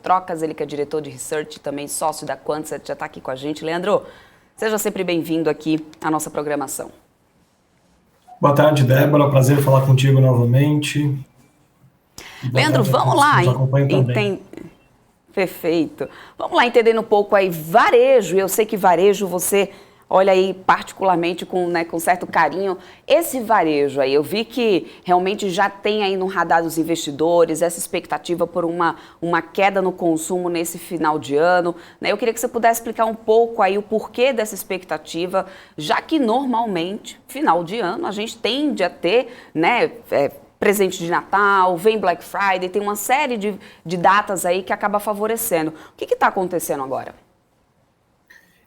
Trocas, ele que é diretor de Research e também sócio da Quantset, já está aqui com a gente. Leandro, seja sempre bem-vindo aqui à nossa programação. Boa tarde, Débora. Prazer falar contigo novamente. E boa Leandro, tarde a vamos todos que lá, nos acompanham também. Perfeito. Vamos lá entendendo um pouco aí varejo. Eu sei que varejo você olha aí particularmente com certo carinho. Esse varejo aí, eu vi que realmente já tem aí no radar dos investidores essa expectativa por uma queda no consumo nesse final de ano, né? Eu queria que você pudesse explicar um pouco aí o porquê dessa expectativa, já que normalmente, final de ano, a gente tende a ter, né, presente de Natal, vem Black Friday, tem uma série de datas aí que acaba favorecendo. O que está acontecendo agora?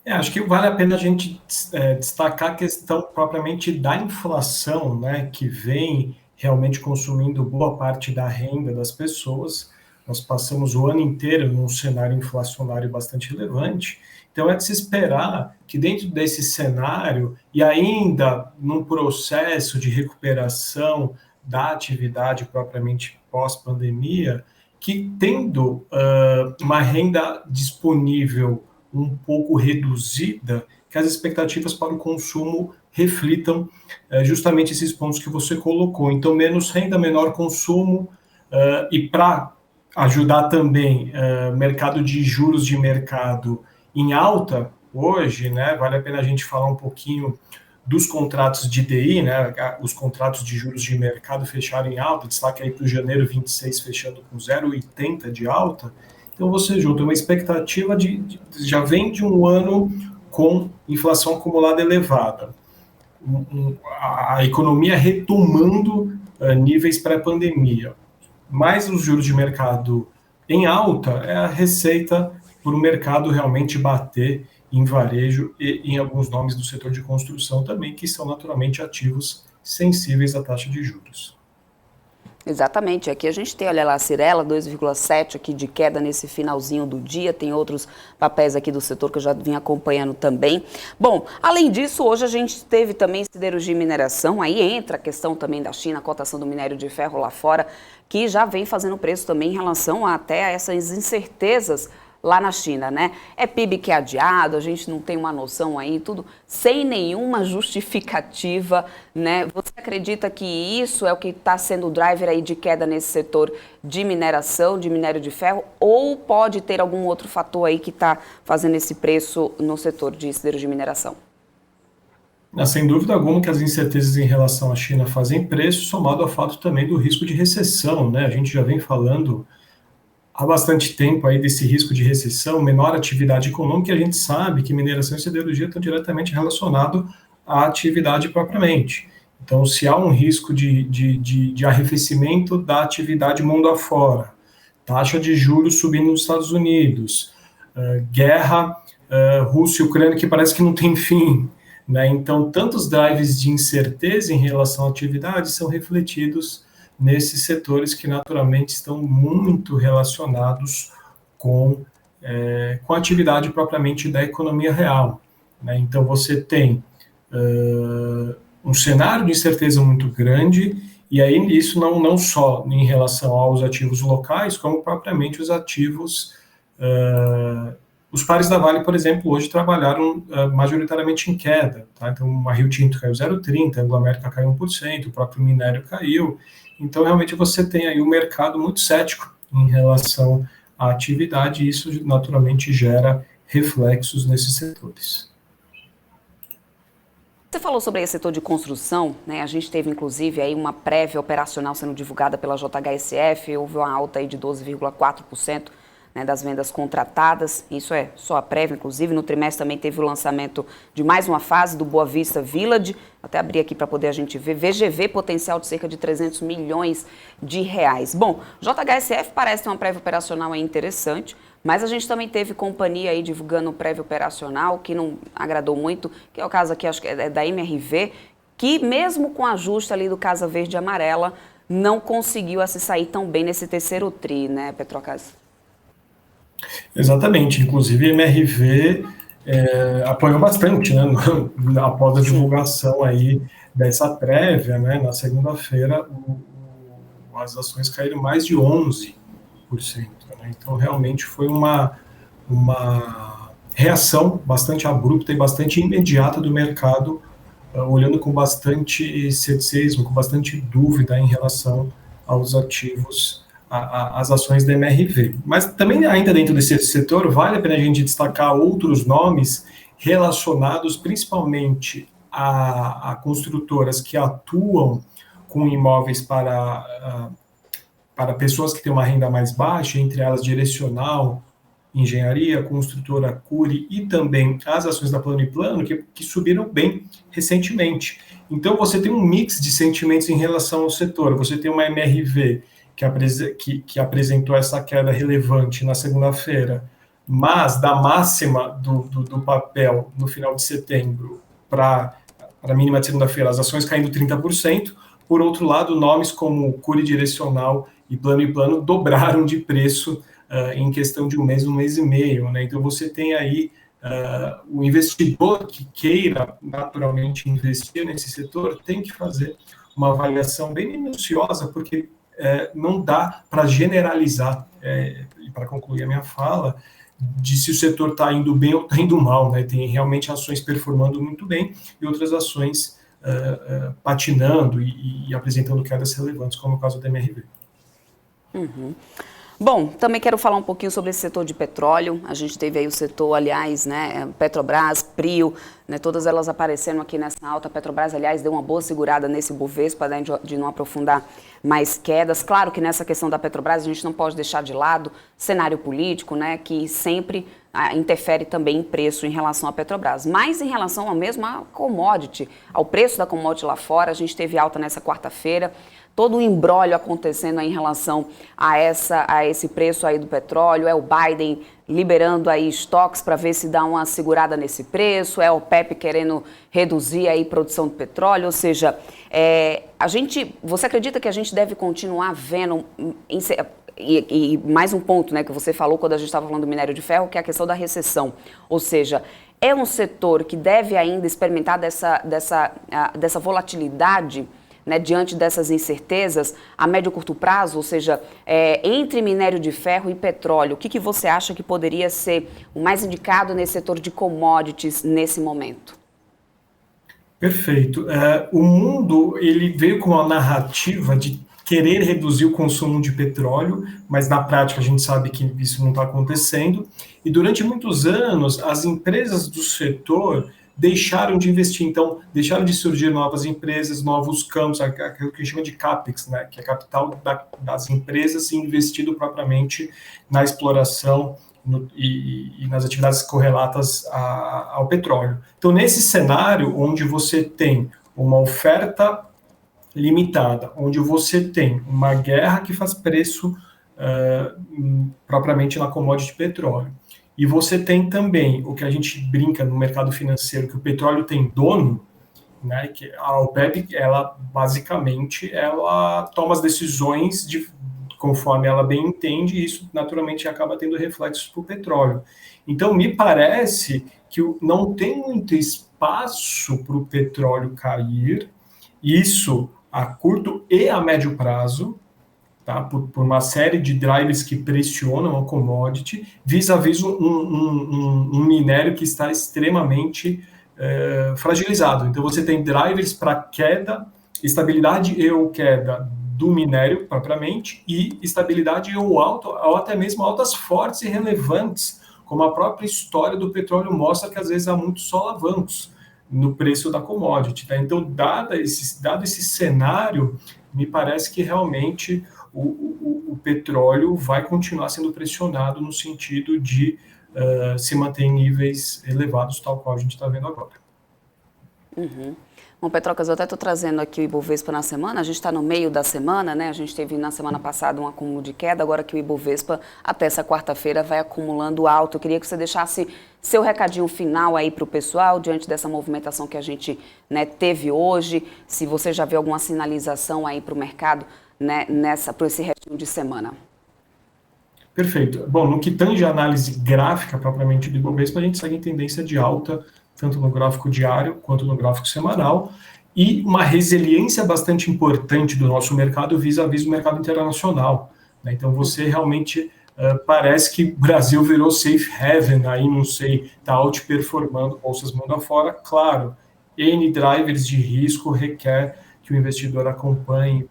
Acho que vale a pena a gente destacar a questão propriamente da inflação, né, que vem realmente consumindo boa parte da renda das pessoas. Nós passamos o ano inteiro num cenário inflacionário bastante relevante, então é de se esperar que dentro desse cenário, e ainda num processo de recuperação da atividade propriamente pós-pandemia, que tendo uma renda disponível um pouco reduzida, que as expectativas para o consumo reflitam justamente esses pontos que você colocou. Então, menos renda, menor consumo, e para ajudar também mercado de juros de mercado em alta hoje, né, vale a pena a gente falar um pouquinho dos contratos de DI, né, os contratos de juros de mercado fecharam em alta, destaque aí para o janeiro 26 fechando com 0,80 de alta. Então você junta uma expectativa já vem de um ano com inflação acumulada elevada, a economia retomando níveis pré-pandemia, mais os juros de mercado em alta, é a receita para o mercado realmente bater em varejo e em alguns nomes do setor de construção também, que são naturalmente ativos sensíveis à taxa de juros. Exatamente, aqui a gente tem, olha lá, a Cyrela, 2,7 aqui de queda nesse finalzinho do dia, tem outros papéis aqui do setor que eu já vim acompanhando também. Bom, além disso, hoje a gente teve também siderurgia e mineração, aí entra a questão também da China, a cotação do minério de ferro lá fora, que já vem fazendo preço também em relação até a essas incertezas lá na China, né? É PIB que é adiado, a gente não tem uma noção aí, tudo sem nenhuma justificativa, né? Você acredita que isso é o que está sendo o driver aí de queda nesse setor de mineração, de minério de ferro, ou pode ter algum outro fator aí que está fazendo esse preço no setor de siderurgia e mineração? Sem dúvida alguma que as incertezas em relação à China fazem preço, somado ao fato também do risco de recessão, né? A gente já vem falando há bastante tempo aí desse risco de recessão, menor atividade econômica, e a gente sabe que mineração e siderurgia estão diretamente relacionados à atividade propriamente. Então, se há um risco de arrefecimento da atividade mundo afora, taxa de juros subindo nos Estados Unidos, guerra Rússia e Ucrânia que parece que não tem fim, né? Então, tantos drives de incerteza em relação à atividade são refletidos nesses setores que naturalmente estão muito relacionados com a atividade propriamente da economia real, né? Então você tem um cenário de incerteza muito grande, e aí isso não só em relação aos ativos locais, como propriamente os ativos, os pares da Vale, por exemplo, hoje trabalharam majoritariamente em queda, tá? Então a Rio Tinto caiu 0,30, a Anglo América caiu 1%, o próprio minério caiu. Então, realmente, você tem aí um mercado muito cético em relação à atividade, e isso naturalmente gera reflexos nesses setores. Você falou sobre esse setor de construção, né? A gente teve, inclusive, aí uma prévia operacional sendo divulgada pela JHSF, houve uma alta aí de 12,4%. Né, das vendas contratadas, isso é só a prévia, inclusive no trimestre também teve o lançamento de mais uma fase do Boa Vista Village, até abrir aqui para poder a gente ver, VGV potencial de cerca de 300 milhões de reais. Bom, JHSF parece ter uma prévia operacional aí interessante, mas a gente também teve companhia aí divulgando prévia operacional que não agradou muito, que é o caso aqui, acho que é da MRV, que mesmo com ajuste ali do Casa Verde e Amarela, não conseguiu se sair tão bem nesse terceiro tri, né, Petrocas? Exatamente, inclusive a MRV apoiou bastante, né, após a Sim. divulgação aí dessa prévia, né, na segunda-feira as ações caíram mais de 11%. né? Então, realmente foi uma reação bastante abrupta e bastante imediata do mercado, olhando com bastante ceticismo, com bastante dúvida em relação aos ativos, às ações da MRV. Mas também, ainda dentro desse setor, vale a pena a gente destacar outros nomes relacionados principalmente a construtoras que atuam com imóveis para pessoas que têm uma renda mais baixa, entre elas Direcional, Engenharia, Construtora Cury e também as ações da Plano & Plano, que subiram bem recentemente. Então, você tem um mix de sentimentos em relação ao setor. Você tem uma MRV que apresentou essa queda relevante na segunda-feira, mas da máxima do papel no final de setembro para a mínima de segunda-feira, as ações caindo 30%. Por outro lado, nomes como Cury Direcional e Plano & Plano dobraram de preço em questão de um mês e meio, né? Então, você tem aí o investidor que queira naturalmente investir nesse setor tem que fazer uma avaliação bem minuciosa, porque não dá para generalizar, e para concluir a minha fala, de se o setor está indo bem ou está indo mal, né? Tem realmente ações performando muito bem e outras ações patinando e apresentando quedas relevantes, como o caso da MRV. Uhum. Bom, também quero falar um pouquinho sobre esse setor de petróleo. A gente teve aí o setor, aliás, né, Petrobras, Prio, né, todas elas aparecendo aqui nessa alta. A Petrobras, aliás, deu uma boa segurada nesse Bovespa, né, de não aprofundar mais quedas. Claro que nessa questão da Petrobras a gente não pode deixar de lado cenário político, né, que sempre interfere também em preço em relação à Petrobras. Mas em relação ao mesmo à commodity, ao preço da commodity lá fora, a gente teve alta nessa quarta-feira. Todo o imbróglio acontecendo aí em relação a esse preço aí do petróleo, é o Biden liberando aí estoques para ver se dá uma segurada nesse preço, é o OPEP querendo reduzir aí produção de petróleo, ou seja, você acredita que a gente deve continuar vendo, e mais um ponto, né, que você falou quando a gente estava falando do minério de ferro, que é a questão da recessão, ou seja, é um setor que deve ainda experimentar dessa volatilidade, né, diante dessas incertezas a médio e curto prazo, ou seja, entre minério de ferro e petróleo, o que você acha que poderia ser o mais indicado nesse setor de commodities nesse momento? Perfeito. O mundo ele veio com a narrativa de querer reduzir o consumo de petróleo, mas na prática a gente sabe que isso não está acontecendo. E durante muitos anos, as empresas do setor deixaram de investir, então deixaram de surgir novas empresas, novos campos, aquilo que a gente chama de CAPEX, né, que é capital das empresas investido propriamente na exploração e nas atividades correlatas ao petróleo. Então, nesse cenário, onde você tem uma oferta limitada, onde você tem uma guerra que faz preço propriamente na commodity petróleo, e você tem também o que a gente brinca no mercado financeiro, que o petróleo tem dono, né, que a OPEP, ela basicamente, ela toma as decisões conforme ela bem entende, e isso naturalmente acaba tendo reflexos para o petróleo. Então, me parece que não tem muito espaço para o petróleo cair, isso a curto e a médio prazo, tá? Por uma série de drivers que pressionam a commodity, vis-à-vis um minério que está extremamente fragilizado. Então, você tem drivers para queda, estabilidade e ou queda do minério propriamente, e estabilidade ou até mesmo altas fortes e relevantes, como a própria história do petróleo mostra, que às vezes há muitos solavancos no preço da commodity. Tá? Então, dado esse cenário, me parece que realmente o petróleo vai continuar sendo pressionado no sentido de se manter em níveis elevados, tal qual a gente está vendo agora. Uhum. Bom, Petrocas, eu até estou trazendo aqui o Ibovespa na semana, a gente está no meio da semana, né? A gente teve na semana passada um acúmulo de queda, agora que o Ibovespa até essa quarta-feira vai acumulando alto. Eu queria que você deixasse seu recadinho final aí para o pessoal, diante dessa movimentação que a gente, né, teve hoje, se você já viu alguma sinalização aí para o mercado, né, por esse restinho de semana. Perfeito. Bom, no que tange a análise gráfica propriamente do Ibovespa, a gente segue em tendência de alta, tanto no gráfico diário quanto no gráfico semanal, e uma resiliência bastante importante do nosso mercado vis-à-vis o mercado internacional. né? Então, você realmente parece que o Brasil virou safe haven, aí não sei, está outperformando bolsas mundo afora. Claro, N drivers de risco requer que o investidor acompanhe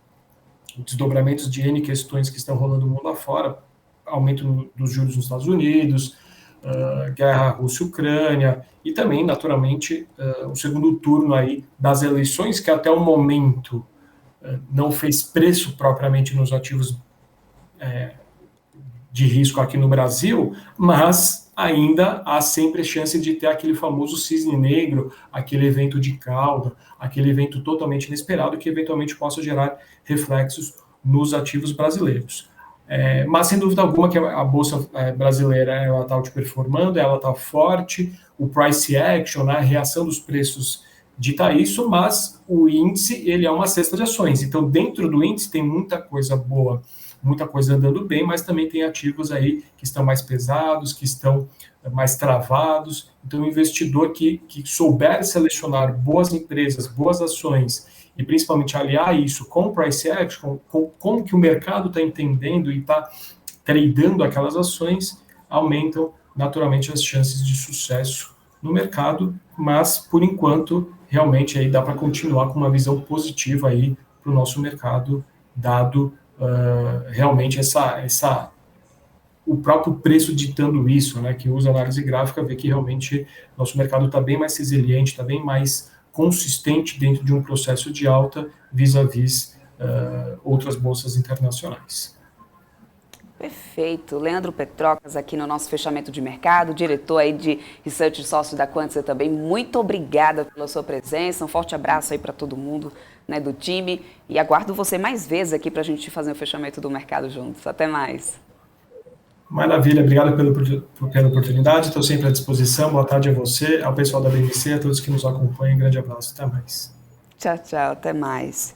desdobramentos de N questões que estão rolando no mundo afora, aumento dos juros nos Estados Unidos, guerra Rússia-Ucrânia, e também, naturalmente, o segundo turno aí das eleições, que até o momento não fez preço propriamente nos ativos de risco aqui no Brasil, mas ainda há sempre chance de ter aquele famoso cisne negro, aquele evento de cauda, aquele evento totalmente inesperado que eventualmente possa gerar reflexos nos ativos brasileiros. Mas, sem dúvida alguma, que a Bolsa brasileira ela está outperformando, ela está forte, o price action, né, a reação dos preços dita isso, mas o índice ele é uma cesta de ações. Então, dentro do índice tem muita coisa boa, muita coisa andando bem, mas também tem ativos aí que estão mais pesados, que estão mais travados. Então, o investidor que souber selecionar boas empresas, boas ações, e principalmente aliar isso com o price action, com como que o mercado está entendendo e está tradando aquelas ações, aumentam naturalmente as chances de sucesso no mercado, mas por enquanto realmente aí dá para continuar com uma visão positiva aí para o nosso mercado, dado realmente o próprio preço ditando isso, né, que usa análise gráfica, vê que realmente nosso mercado está bem mais resiliente, está bem mais consistente dentro de um processo de alta vis-à-vis outras bolsas internacionais. Perfeito. Leandro Petrocas aqui no nosso fechamento de mercado, diretor aí de Research Sócio da Quantser também. Muito obrigada pela sua presença. Um forte abraço aí para todo mundo, né, do time. E aguardo você mais vezes aqui para a gente fazer o fechamento do mercado juntos. Até mais. Maravilha, obrigado pela oportunidade. Estou sempre à disposição. Boa tarde a você, ao pessoal da BMC, a todos que nos acompanham. Um grande abraço. Até mais. Tchau, tchau. Até mais.